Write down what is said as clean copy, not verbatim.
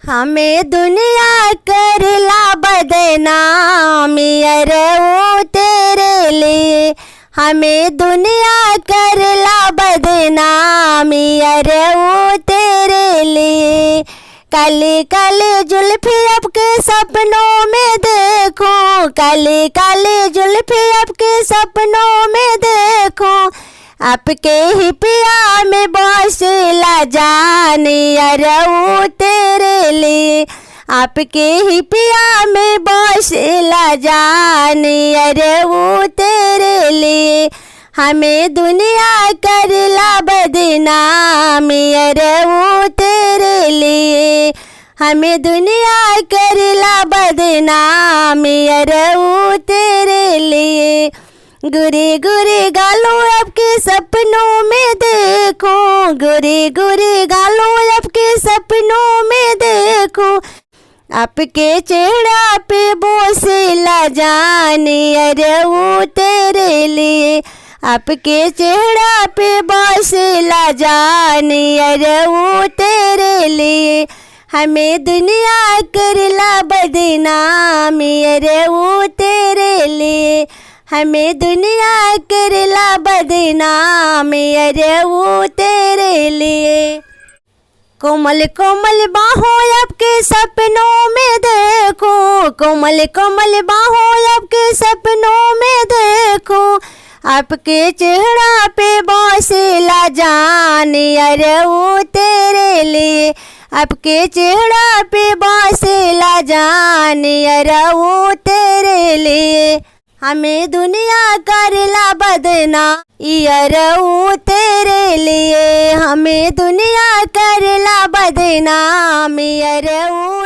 हमें दुनिया करला बदनामी अरे वो तेरे लिए। हमें दुनिया करला बदनामी अरे वो तेरे लिए। काली काली जुल्फी आपके सपनों में देखूं, काली काली जुल्फी आपके सपनों में देखूं। आपके ही पिया में बौसला जानी अरे वो तेरे लिए। आपके ही पिया में बौसला जानी अरे वो तेरे लिए। हमें दुनिया करला बदनामी अरे वो तेरे लिए। हमें दुनिया करला बदनामी अरे वो तेरे लिए। गुरी गुरी गालों आपके सपनों में देखूं, गुरी गुरी गालों आपके सपनों में देखूं। आपके चेहरा पे बोसला जानी अरे वो तेरे लिए। आपके चेहरा पे बोसला जानी अरे वो तेरे लिए। हमें दुनिया करला बदनामी अरे वो तेरे लिए। हमें दुनिया करला बदनामी अरे वो तेरे लिए। कोमल कोमल बाहों आपके सपनों में देखूं, कोमल कोमल बाहों आपके सपनों में देखूं। आपके चेहरा पे बौसला जानी अरे वो तेरे लिए। आपके चेहरा पे बौसला जानी अरे वो तेरे लिए। हमें दुनिया करला बदनामी अरे वो तेरे लिए। हमें दुनिया करला बदनामी अरे वो